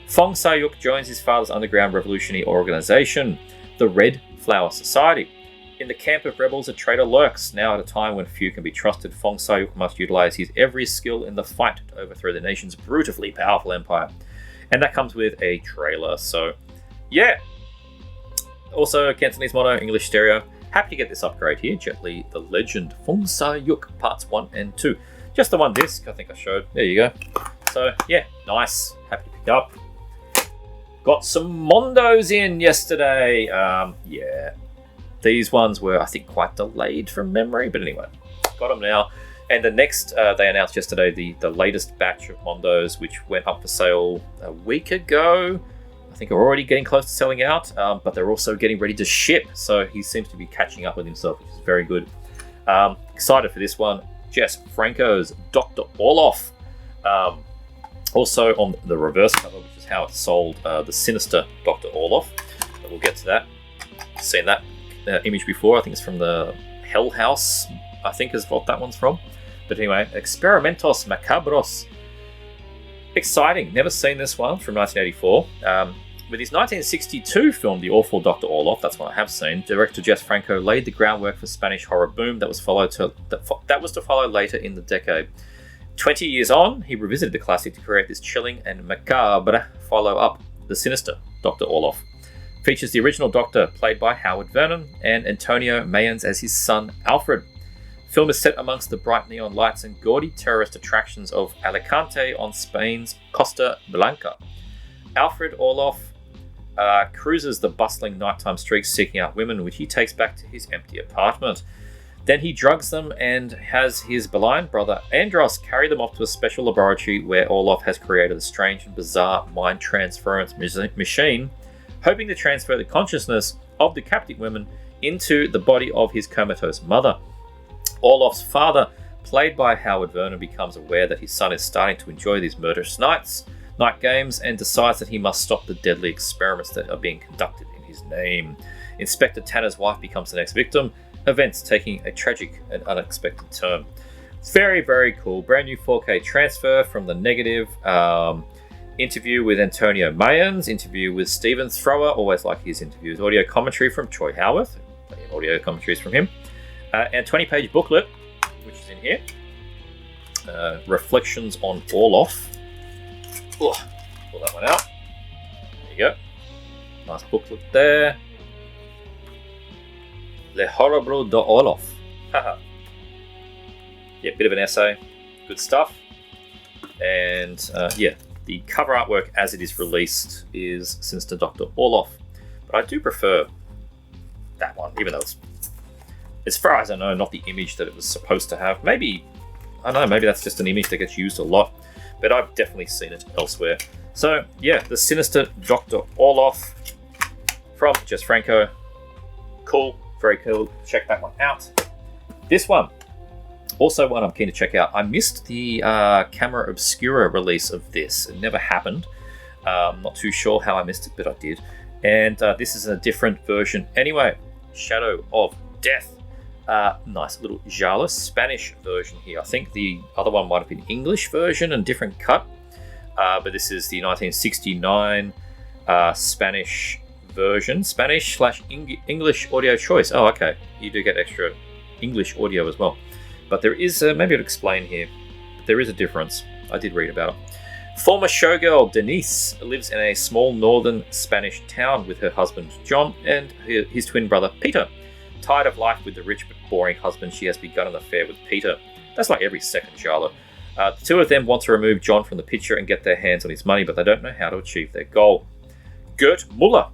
Fong Sai-yuk joins his father's underground revolutionary organization, the Red Flower Society. In the camp of rebels, a traitor lurks. Now at a time when few can be trusted, Fong Sai-yuk must utilize his every skill in the fight to overthrow the nation's brutally powerful empire. And that comes with a trailer, so yeah. Also, Cantonese mono, English stereo. Happy to get this upgrade here. Jet Li, The Legend, Fong Sai-yuk, parts 1 and 2. Just the one disc, I think I showed. There you go. So, yeah, nice. Happy to pick up. Got some Mondos in yesterday. Yeah. These ones were, I think, quite delayed from memory. But anyway, got them now. And the next, they announced yesterday the latest batch of Mondos, which went up for sale a week ago. I think are already getting close to selling out, but they're also getting ready to ship. So he seems to be catching up with himself, which is very good. Excited for this one. Jess Franco's Dr. Orloff. Also on the reverse cover, which is how it sold, the sinister Dr. Orloff. But we'll get to that. Seen that image before. I think it's from the Hell House, I think is what that one's from. But anyway, Experimentos Macabros. Exciting. Never seen this one, from 1984. With his 1962 film, The Awful Dr. Orloff, that's one I have seen, director Jess Franco laid the groundwork for Spanish horror boom that was to follow later in the decade. 20 years on, he revisited the classic to create this chilling and macabre follow-up, The Sinister Dr. Orloff. Features the original Doctor, played by Howard Vernon, and Antonio Mayans as his son, Alfred. Film is set amongst the bright neon lights and gaudy terrorist attractions of Alicante on Spain's Costa Blanca. Alfred Orloff cruises the bustling nighttime streets seeking out women, which he takes back to his empty apartment. Then he drugs them and has his blind brother Andros carry them off to a special laboratory where Orloff has created a strange and bizarre mind transference machine, hoping to transfer the consciousness of the captive women into the body of his comatose mother. Orloff's father, played by Howard Vernon, becomes aware that his son is starting to enjoy these murderous night games and decides that he must stop the deadly experiments that are being conducted in his name. Inspector Tanner's wife becomes the next victim, events taking a tragic and unexpected turn. It's very, very cool. Brand new 4K transfer from the negative. Interview with Antonio Mayans, interview with Stephen Thrower, always like his interviews. Audio commentary from Troy Howarth, audio commentaries from him. And 20-page booklet, which is in here. Reflections on Orloff. Pull that one out. There you go. Nice booklet there. Le Horrible de Orloff. Haha. Yeah, bit of an essay. Good stuff. And the cover artwork as it is released is Sinister Dr. Orloff. But I do prefer that one, even though it's, as far as I know, not the image that it was supposed to have. Maybe, I don't know, maybe that's just an image that gets used a lot. But I've definitely seen it elsewhere. So, yeah, the Sinister Dr. Orloff from Jess Franco. Cool, very cool. Check that one out. This one, also one I'm keen to check out. I missed the Camera Obscura release of this. It never happened. Not too sure how I missed it, but I did. And this is a different version. Anyway, Shadow of Death. Nice little giallo Spanish version here. I think the other one might have been English version and different cut. But this is the 1969 Spanish version. Spanish/English audio choice. Oh, okay. You do get extra English audio as well. But there is, maybe I'll explain here, but there is a difference. I did read about it. Former showgirl Denise lives in a small northern Spanish town with her husband John and his twin brother Peter. Tired of life with the rich but boring husband, she has begun an affair with Peter. That's like every second giallo. The two of them want to remove John from the picture and get their hands on his money, but they don't know how to achieve their goal. Gert Muller,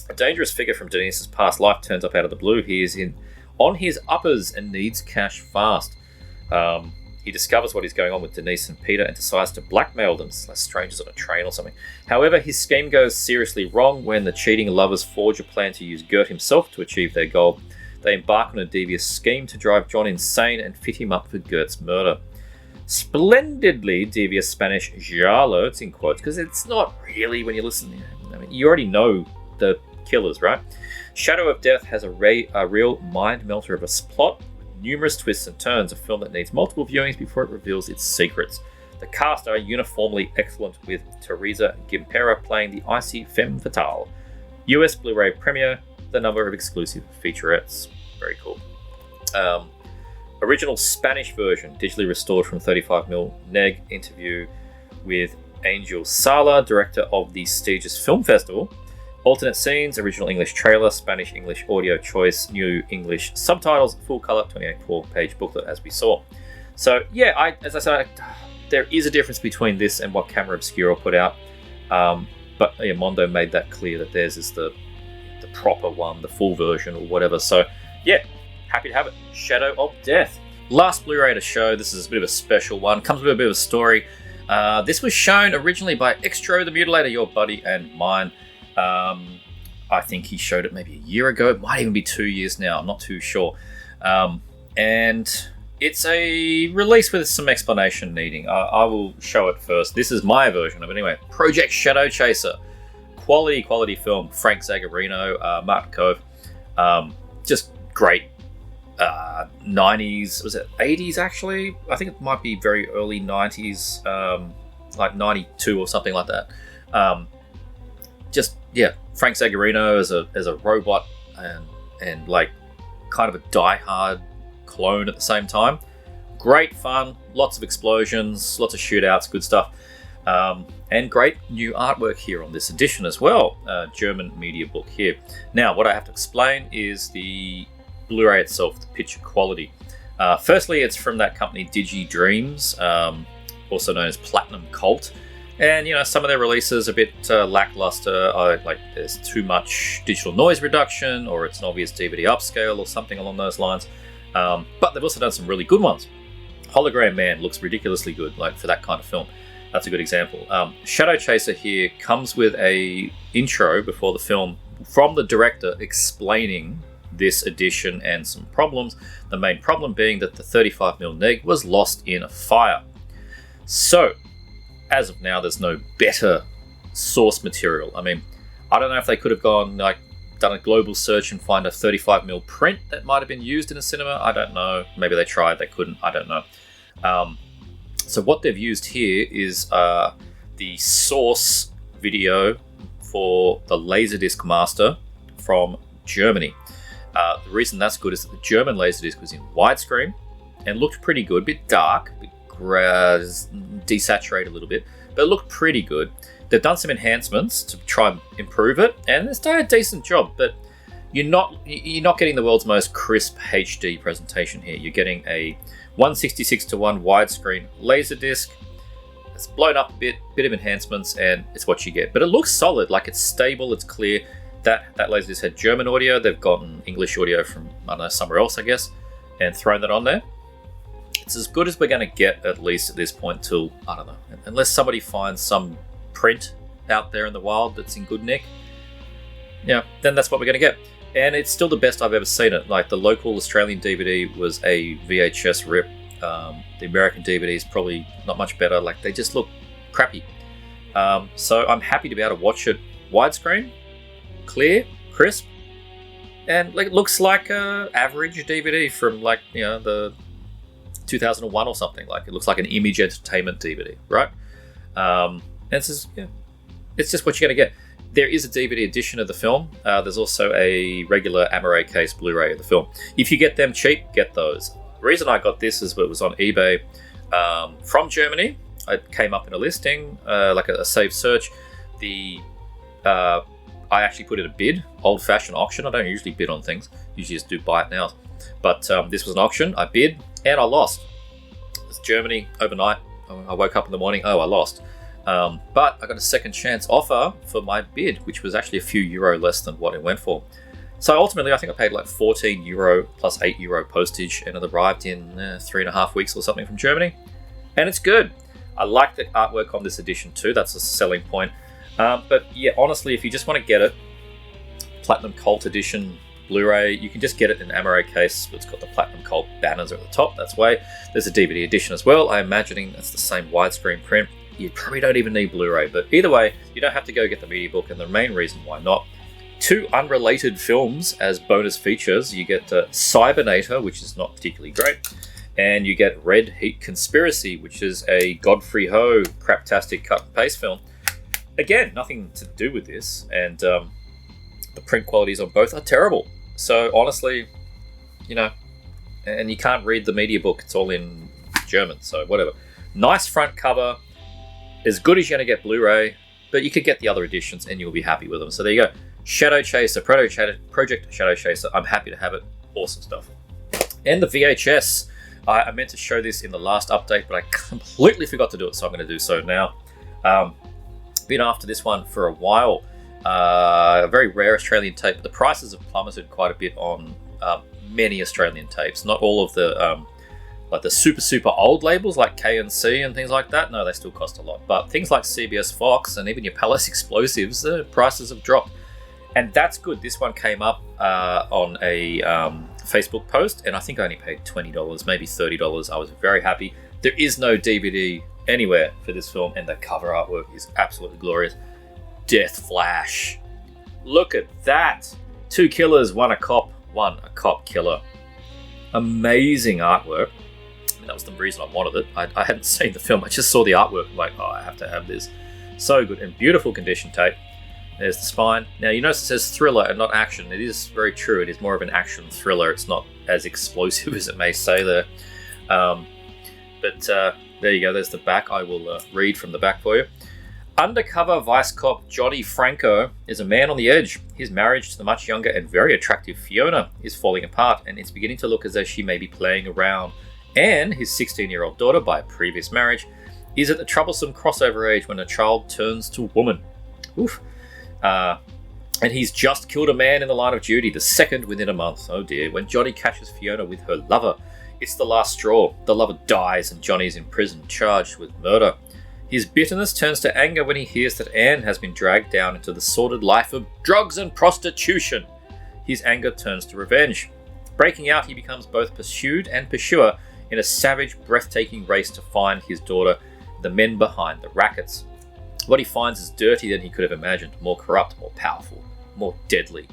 a dangerous figure from Denise's past life, turns up out of the blue. He is on his uppers and needs cash fast. He discovers what is going on with Denise and Peter and decides to blackmail them, like strangers on a train or something. However, his scheme goes seriously wrong when the cheating lovers forge a plan to use Gert himself to achieve their goal. They embark on a devious scheme to drive John insane and fit him up for Gert's murder. Splendidly devious Spanish giallo, it's in quotes, because it's not really when you listen. I mean, you already know the killers, right? Shadow of Death has a real mind-melter of a plot with numerous twists and turns, a film that needs multiple viewings before it reveals its secrets. The cast are uniformly excellent, with Teresa Gimpera playing the icy femme fatale. US Blu-ray premiere, the number of exclusive featurettes. Very cool. Original Spanish version, digitally restored from 35mm neg. Interview with Angel Sala, director of the Stagers Film Festival. Alternate scenes, original English trailer, Spanish-English audio choice, new English subtitles, full colour, 28-page booklet as we saw. So yeah, as I said, there is a difference between this and what Camera Obscura put out. But yeah, Mondo made that clear that theirs is the proper one, the full version or whatever. So yeah, happy to have it. Shadow of Death. Last Blu-ray to show. This is a bit of a special one. Comes with a bit of a story. This was shown originally by Extro the Mutilator, your buddy and mine. I think he showed it maybe a year ago. It might even be 2 years now. I'm not too sure. And it's a release with some explanation needing. I will show it first. This is my version of it anyway. Project Shadow Chaser. Quality film. Frank Zagarino, Martin Cove. Just great. 90s, was it 80s actually? I think it might be very early 90s, like 92 or something like that. just Frank Zagarino as a robot and like kind of a die-hard clone at the same time. Great fun, lots of explosions, lots of shootouts, good stuff. And great new artwork here on this edition as well. German media book here. Now, what I have to explain is the Blu-ray itself, the picture quality. Firstly, it's from that company Digi Dreams, also known as Platinum Cult. And, some of their releases are a bit lackluster. Like there's too much digital noise reduction, or it's an obvious DVD upscale or something along those lines. But they've also done some really good ones. Hologram Man looks ridiculously good, like for that kind of film. That's a good example. Shadow Chaser here comes with a intro before the film from the director explaining this edition and some problems. The main problem being that the 35mm neg was lost in a fire. So, as of now, there's no better source material. I mean, I don't know if they could have done a global search and find a 35mm print that might have been used in a cinema. I don't know. Maybe they tried, they couldn't. I don't know. So what they've used here is the source video for the Laserdisc master from Germany. The reason that's good is that the German Laserdisc was in widescreen and looked pretty good. A bit dark, a bit desaturated a little bit, but it looked pretty good. They've done some enhancements to try and improve it, and it's done a decent job, but you're not getting the world's most crisp HD presentation here. You're getting a 1:66:1 widescreen Laserdisc. It's blown up a bit of enhancements, and it's what you get. But it looks solid, like it's stable, it's clear. That Laserdisc had German audio. They've gotten English audio from, I don't know, somewhere else, I guess, and thrown that on there. It's as good as we're going to get, at least at this point, till, I don't know, unless somebody finds some print out there in the wild that's in good nick, then that's what we're going to get. And it's still the best I've ever seen it. Like, the local Australian DVD was a VHS rip. The American DVD is probably not much better. Like, they just look crappy. So I'm happy to be able to watch it widescreen, clear, crisp, and like it looks like a average DVD from the 2001 or something. Like, it looks like an Image Entertainment DVD, right? And it's just what you're going to get. There is a DVD edition of the film. There's also a regular Amaray case Blu-ray of the film. If you get them cheap, get those. The reason I got this is it was on eBay from Germany. It came up in a listing, like a saved search. I actually put in a bid, old-fashioned auction. I don't usually bid on things. Usually just do buy it now. But this was an auction. I bid, and I lost. It's Germany overnight. I woke up in the morning, I lost. But I got a second chance offer for my bid, which was actually a few euro less than what it went for. So ultimately, I think I paid like €14 plus €8 postage, and it arrived in 3.5 weeks or something from Germany. And it's good. I like the artwork on this edition too. That's a selling point. But yeah, honestly, if you just want to get it, Platinum Cult Edition Blu-ray, you can just get it in Amaray case. It's got the Platinum Cult banners at the top. That's way. There's a DVD edition as well. I'm imagining that's the same widescreen print. You probably don't even need Blu-ray, but either way, you don't have to go get the media book. And the main reason why not, 2 unrelated films as bonus features. You get Cybernator, which is not particularly great, and you get Red Heat Conspiracy, which is a Godfrey Ho craptastic cut and paste film. Again, nothing to do with this, and the print qualities on both are terrible. So honestly, and you can't read the media book, it's all in German, so whatever. Nice front cover, as good as you're going to get Blu-ray, but you could get the other editions and you'll be happy with them. So there you go. Shadow Chaser, Project Shadow Chaser. I'm happy to have it. Awesome stuff. And the VHS. I meant to show this in the last update, but I completely forgot to do it, so I'm going to do so now. Been after this one for a while. A very rare Australian tape. The prices have plummeted quite a bit on many Australian tapes. Not all of the like the super old labels like K&C and things like that. No, they still cost a lot. But things like CBS Fox and even your Palace Explosives, the prices have dropped. And that's good. This one came up on a Facebook post, and I think I only paid $20, maybe $30. I was very happy. There is no DVD anywhere for this film, and the cover artwork is absolutely glorious. Death Flash. Look at that. 2 killers, one a cop killer. Amazing artwork. I mean, that was the reason I wanted it. I hadn't seen the film. I just saw the artwork. I'm like, I have to have this. So good. And beautiful condition tape. There's the spine. Now you notice it says thriller and not action. It is very true. It is more of an action thriller. It's not as explosive as it may say there. But there you go. There's the back. I will read from the back for you. Undercover vice cop Johnny Franco is a man on the edge. His marriage to the much younger and very attractive Fiona is falling apart, and it's beginning to look as though she may be playing around. And his 16-year-old daughter, by a previous marriage, is at the troublesome crossover age when a child turns to woman. Oof. And he's just killed a man in the line of duty, the second within a month. Oh dear. When Johnny catches Fiona with her lover, it's the last straw. The lover dies and Johnny's in prison, charged with murder. His bitterness turns to anger when he hears that Anne has been dragged down into the sordid life of drugs and prostitution. His anger turns to revenge. Breaking out, he becomes both pursued and pursuer in a savage, breathtaking race to find his daughter, the men behind the rackets. What he finds is dirty than he could have imagined, more corrupt, more powerful, more deadly.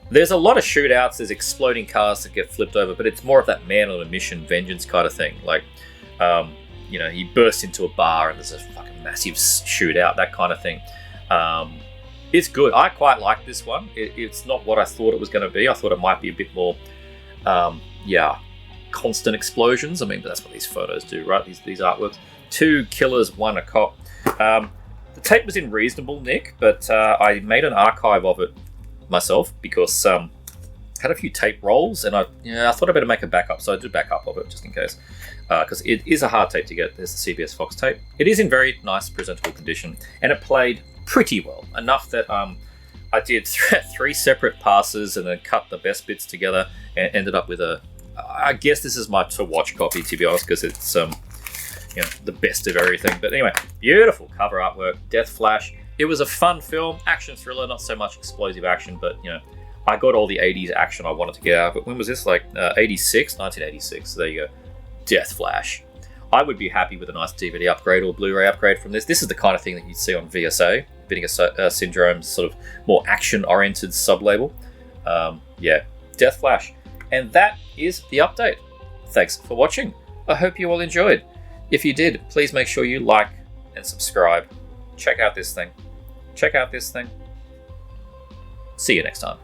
There's a lot of shootouts, there's exploding cars that get flipped over, but it's more of that man on a mission, vengeance kind of thing. Like, he bursts into a bar and there's a fucking massive shootout, that kind of thing. It's good. I quite like this one. It's not what I thought it was going to be. I thought it might be a bit more, constant explosions. I mean, but that's what these photos do, right? These artworks. 2 killers, 1 a cop. The tape was in reasonable nick, but I made an archive of it myself because I had a few tape rolls, and I thought I'd better make a backup, so I did a backup of it just in case, because it is a hard tape to get. There's the CBS Fox tape. It is in very nice, presentable condition, and it played pretty well, enough that I did 3 separate passes and then cut the best bits together and ended up with I guess this is my to-watch copy, to be honest, because it's the best of everything. But anyway, beautiful cover artwork, Death Flash. It was a fun film, action thriller, not so much explosive action, but I got all the 80s action I wanted to get out of it. When was this? 1986. So there you go. Death Flash. I would be happy with a nice DVD upgrade or Blu-ray upgrade from this. This is the kind of thing that you'd see on VSA, Vinegar Syndrome's sort of more action-oriented sub-label. Death Flash. And that is the update. Thanks for watching. I hope you all enjoyed. If you did, please make sure you like and subscribe. Check out this thing. See you next time.